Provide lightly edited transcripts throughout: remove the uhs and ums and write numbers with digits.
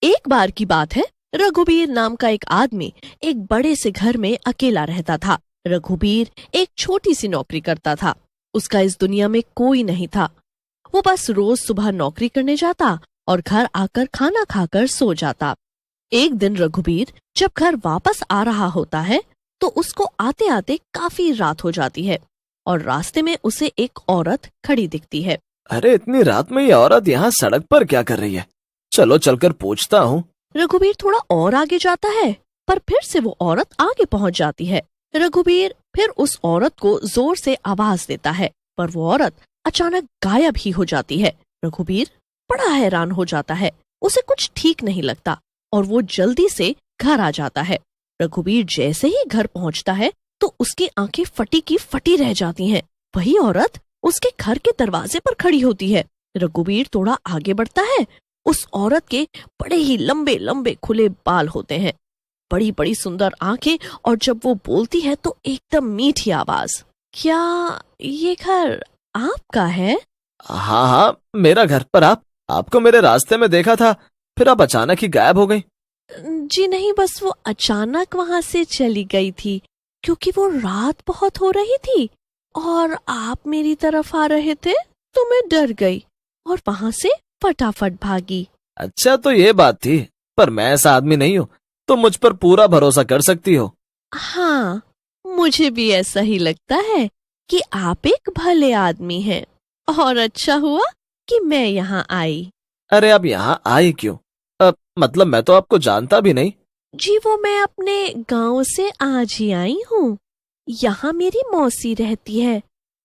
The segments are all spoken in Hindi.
एक बार की बात है, रघुबीर नाम का एक आदमी एक बड़े से घर में अकेला रहता था। रघुबीर एक छोटी सी नौकरी करता था। उसका इस दुनिया में कोई नहीं था। वो बस रोज सुबह नौकरी करने जाता और घर आकर खाना खाकर सो जाता। एक दिन रघुबीर जब घर वापस आ रहा होता है तो उसको आते आते काफी रात हो जाती है और रास्ते में उसे एक औरत खड़ी दिखती है। अरे इतनी रात में ये औरत यहाँ सड़क पर क्या कर रही है? चलो चलकर पूछता हूँ। रघुबीर थोड़ा और आगे जाता है पर फिर से वो औरत आगे पहुंच जाती है। रघुबीर फिर उस औरत को जोर से आवाज देता है पर वो औरत अचानक गायब ही हो जाती है। रघुबीर बड़ा हैरान हो जाता है। उसे कुछ ठीक नहीं लगता और वो जल्दी से घर आ जाता है। रघुबीर जैसे ही घर पहुंचता है तो उसकी आंखें फटी की फटी रह जाती हैं। वही औरत उसके घर के दरवाजे पर खड़ी होती है। रघुबीर थोड़ा आगे बढ़ता है। उस औरत के बड़े ही लंबे लंबे खुले बाल होते हैं, बड़ी बड़ी सुंदर आंखें और जब वो बोलती है तो एकदम मीठी आवाज। क्या ये घर आपका है? हाँ हाँ, मेरा घर। पर आपको मेरे रास्ते में देखा था, फिर आप अचानक ही गायब हो गई। जी नहीं, बस वो अचानक वहां से चली गई थी क्योंकि वो रात बहुत हो रही थी और आप मेरी तरफ आ रहे थे तो मैं डर गई और वहां से फटाफट भागी। अच्छा तो ये बात थी, पर मैं ऐसा आदमी नहीं हूँ, तो मुझ पर पूरा भरोसा कर सकती हो। हाँ, मुझे भी ऐसा ही लगता है कि आप एक भले आदमी हैं और अच्छा हुआ कि मैं यहाँ आई। अरे आप यहाँ आई क्यों? मतलब मैं तो आपको जानता भी नहीं। जी वो मैं अपने गांव से आज ही आई हूँ। यहाँ मेरी मौसी रहती है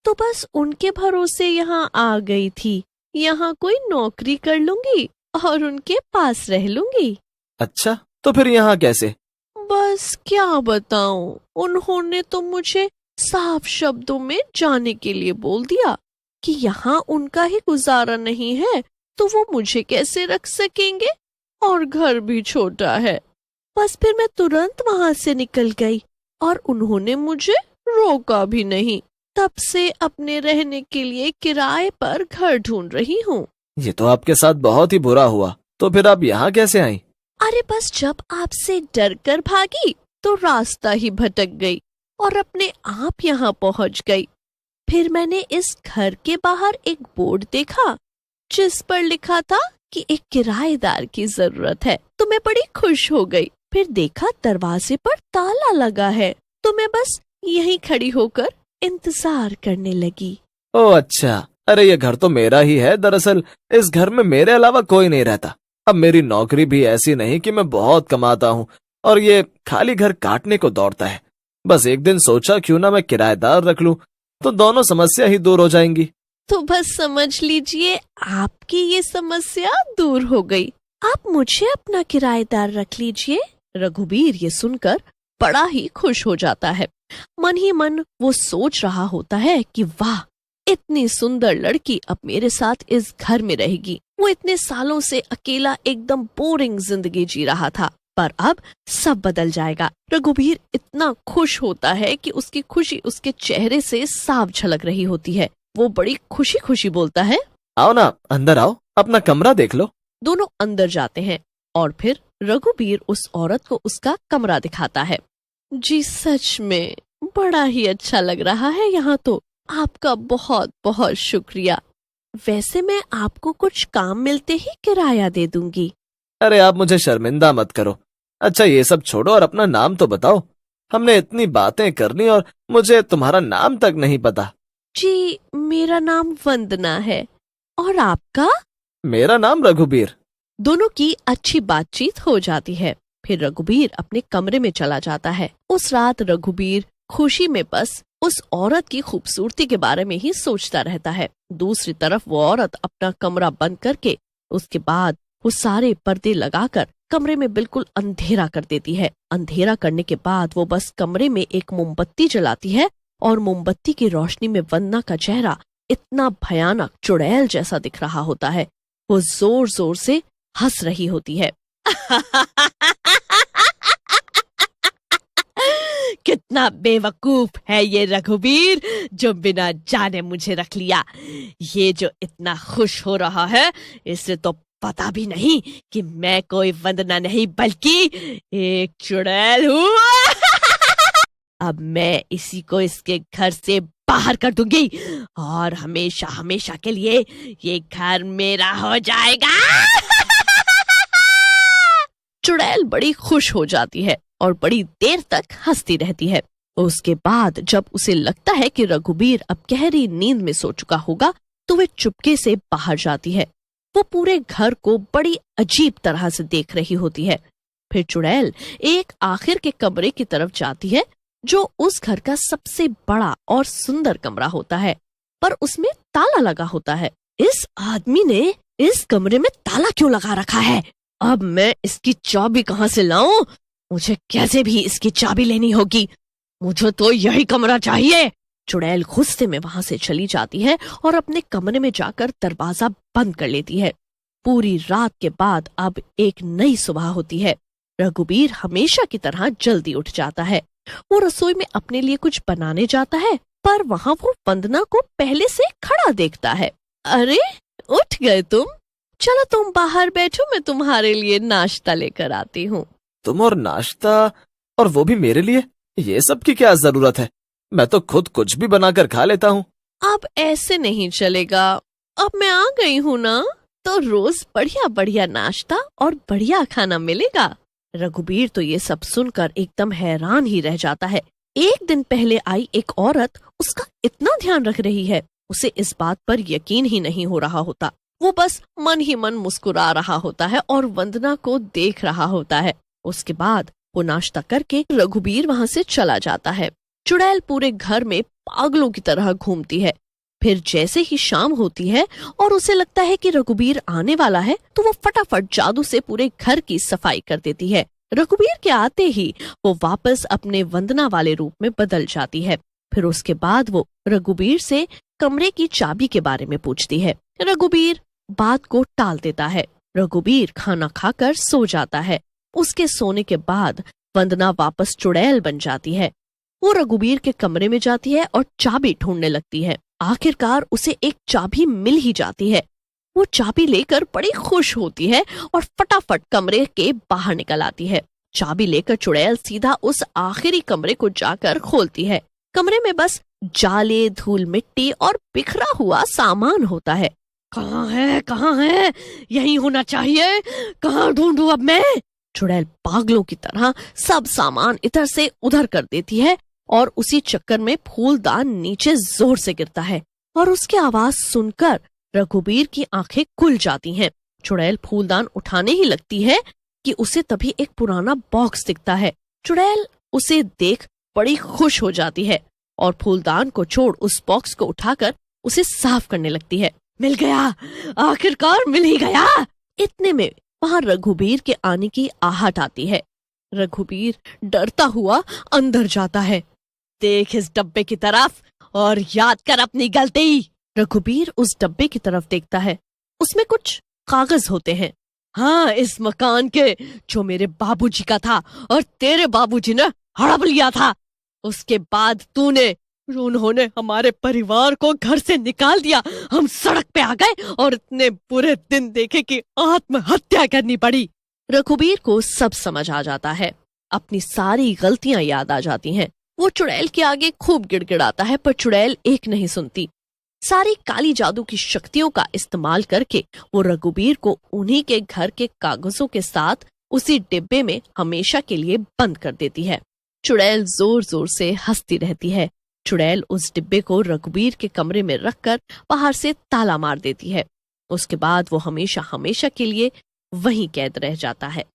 तो बस उनके भरोसे यहाँ आ गई थी। यहाँ कोई नौकरी कर लूंगी और उनके पास रह लूंगी। अच्छा तो फिर यहाँ कैसे? बस क्या बताऊं, उन्होंने तो मुझे साफ शब्दों में जाने के लिए बोल दिया कि यहाँ उनका ही गुजारा नहीं है तो वो मुझे कैसे रख सकेंगे और घर भी छोटा है। बस फिर मैं तुरंत वहां से निकल गई और उन्होंने मुझे रोका भी नहीं। तब से अपने रहने के लिए किराए पर घर ढूंढ रही हूँ। ये तो आपके साथ बहुत ही बुरा हुआ। तो फिर आप यहाँ कैसे आई? अरे बस जब आपसे डर कर भागी तो रास्ता ही भटक गई और अपने आप यहाँ पहुँच गई। फिर मैंने इस घर के बाहर एक बोर्ड देखा जिस पर लिखा था कि एक किराएदार की जरूरत है, तो मैं बड़ी खुश हो गई। फिर देखा दरवाजे पर ताला लगा है तो मैं बस यहीं खड़ी होकर इंतजार करने लगी। ओह अच्छा, अरे ये घर तो मेरा ही है। दरअसल इस घर में मेरे अलावा कोई नहीं रहता। अब मेरी नौकरी भी ऐसी नहीं कि मैं बहुत कमाता हूँ और ये खाली घर काटने को दौड़ता है। बस एक दिन सोचा क्यों ना मैं किराएदार रख लूं, तो दोनों समस्या ही दूर हो जाएंगी। तो बस समझ लीजिए आपकी ये समस्या दूर हो गई। आप मुझे अपना किराएदार रख लीजिए। रघुबीर ये सुनकर बड़ा ही खुश हो जाता है। मन ही मन वो सोच रहा होता है कि वाह, इतनी सुंदर लड़की अब मेरे साथ इस घर में रहेगी। वो इतने सालों से अकेला एकदम बोरिंग जिंदगी जी रहा था, पर अब सब बदल जाएगा। रघुबीर इतना खुश होता है कि उसकी खुशी उसके चेहरे से साफ झलक रही होती है। वो बड़ी खुशी खुशी बोलता है, आओ ना, अंदर आओ, अपना कमरा देख लो। दोनों अंदर जाते हैं और फिर रघुबीर उस औरत को उसका कमरा दिखाता है। जी सच में बड़ा ही अच्छा लग रहा है यहाँ तो। आपका बहुत बहुत शुक्रिया। वैसे मैं आपको कुछ काम मिलते ही किराया दे दूंगी। अरे आप मुझे शर्मिंदा मत करो। अच्छा ये सब छोड़ो और अपना नाम तो बताओ। हमने इतनी बातें करनी और मुझे तुम्हारा नाम तक नहीं पता। जी मेरा नाम वंदना है। और आपका? मेरा नाम रघुबीर। दोनों की अच्छी बातचीत हो जाती है। फिर रघुबीर अपने कमरे में चला जाता है। उस रात रघुबीर खुशी में बस उस औरत की खूबसूरती के बारे में ही सोचता रहता है। दूसरी तरफ वो औरत अपना कमरा बंद करके उसके बाद वो सारे पर्दे लगाकर कमरे में बिल्कुल अंधेरा कर देती है। अंधेरा करने के बाद वो बस कमरे में एक मोमबत्ती जलाती है और मोमबत्ती की रोशनी में वंदना का चेहरा इतना भयानक चुड़ैल जैसा दिख रहा होता है। वो जोर जोर से हंस रही होती है। कितना बेवकूफ है ये रघुबीर जो बिना जाने मुझे रख लिया। ये जो इतना खुश हो रहा है इसे तो पता भी नहीं कि मैं कोई वंदना नहीं बल्कि एक चुड़ैल हूँ। अब मैं इसी को इसके घर से बाहर कर दूंगी और हमेशा हमेशा के लिए ये घर मेरा हो जाएगा। चुड़ैल बड़ी खुश हो जाती है और बड़ी देर तक हंसती रहती है। उसके बाद जब उसे लगता है कि रघुबीर अब गहरी नींद में सो चुका होगा तो वे चुपके से बाहर जाती है। वो पूरे घर को बड़ी अजीब तरह से देख रही होती है। फिर चुड़ैल एक आखिर के कमरे की तरफ जाती है जो उस घर का सबसे बड़ा और सुंदर कमरा होता है, पर उसमें ताला लगा होता है। इस आदमी ने इस कमरे में ताला क्यों लगा रखा है? अब मैं इसकी चाबी कहाँ से लाऊं? मुझे कैसे भी इसकी चाबी लेनी होगी। मुझे तो यही कमरा चाहिए। चुड़ैल गुस्से में वहां से चली जाती है और अपने कमरे में जाकर दरवाजा बंद कर लेती है। पूरी रात के बाद अब एक नई सुबह होती है। रघुबीर हमेशा की तरह जल्दी उठ जाता है। वो रसोई में अपने लिए कुछ बनाने जाता है, पर वहाँ वो वंदना को पहले से खड़ा देखता है। अरे उठ गए तुम? चलो तुम बाहर बैठो, मैं तुम्हारे लिए नाश्ता लेकर आती हूँ। तुम और नाश्ता, और वो भी मेरे लिए? ये सब की क्या जरूरत है? मैं तो खुद कुछ भी बनाकर खा लेता हूँ। अब ऐसे नहीं चलेगा। अब मैं आ गई हूँ ना, तो रोज बढ़िया बढ़िया नाश्ता और बढ़िया खाना मिलेगा। रघुबीर तो ये सब सुनकर एकदम हैरान ही रह जाता है। एक दिन पहले आई एक औरत उसका इतना ध्यान रख रही है, उसे इस बात पर यकीन ही नहीं हो रहा होता। वो बस मन ही मन मुस्कुरा रहा होता है और वंदना को देख रहा होता है। उसके बाद वो नाश्ता करके रघुबीर वहाँ से चला जाता है। चुड़ैल पूरे घर में पागलों की तरह घूमती है। फिर जैसे ही शाम होती है और उसे लगता है कि रघुबीर आने वाला है, तो वो फटाफट जादू से पूरे घर की सफाई कर देती है। रघुबीर के आते ही वो वापस अपने वंदना वाले रूप में बदल जाती है। फिर उसके बाद वो रघुबीर से कमरे की चाबी के बारे में पूछती है। रघुबीर बात को टाल देता है। रघुबीर खाना खाकर सो जाता है। उसके सोने के बाद वंदना वापस चुड़ैल बन जाती है। वो रघुबीर के कमरे में जाती है और चाबी ढूंढने लगती है। आखिरकार उसे एक चाबी मिल ही जाती है। वो चाबी लेकर बड़ी खुश होती है और फटाफट कमरे के बाहर निकल आती है। चाबी लेकर चुड़ैल सीधा उस आखिरी कमरे को जाकर खोलती है। कमरे में बस जाले, धूल मिट्टी और बिखरा हुआ सामान होता है। कहाँ है, कहाँ है? यही होना चाहिए। कहाँ ढूंढूं अब मैं? चुड़ैल पागलों की तरह सब सामान इधर से उधर कर देती है और उसी चक्कर में फूलदान नीचे जोर से गिरता है और उसकी आवाज सुनकर रघुबीर की आंखें खुल जाती हैं। चुड़ैल फूलदान उठाने ही लगती है कि उसे तभी एक पुराना बॉक्स दिखता है। चुड़ैल उसे देख बड़ी खुश हो जाती है और फूलदान को छोड़ उस बॉक्स को उठाकर उसे साफ करने लगती है। मिल गया, आखिरकार मिल ही गया। इतने में वहां रघुबीर के आने की आहट आती है। रघुबीर डरता हुआ अंदर जाता है। देख इस डब्बे की तरफ और याद कर अपनी गलती। रघुबीर उस डब्बे की तरफ देखता है। उसमें कुछ कागज होते हैं। हाँ, इस मकान के, जो मेरे बाबूजी का था और तेरे बाबूजी ने हड़प लिया था। उसके बाद उन्होंने हमारे परिवार को घर से निकाल दिया। हम सड़क पे आ गए और इतने बुरे दिन देखे कि आत्महत्या करनी पड़ी। रघुबीर को सब समझ आ जाता है। अपनी सारी गलतियां याद आ जाती हैं। वो चुड़ैल के आगे खूब गिड़गिड़ाता है, पर चुड़ैल एक नहीं सुनती। सारी काली जादू की शक्तियों का इस्तेमाल करके वो रघुबीर को उन्हीं के घर के कागजों के साथ उसी डिब्बे में हमेशा के लिए बंद कर देती है। चुड़ैल जोर जोर से हंसती रहती है। चुड़ैल उस डिब्बे को रघुबीर के कमरे में रखकर बाहर से ताला मार देती है। उसके बाद वो हमेशा हमेशा के लिए वहीं कैद रह जाता है।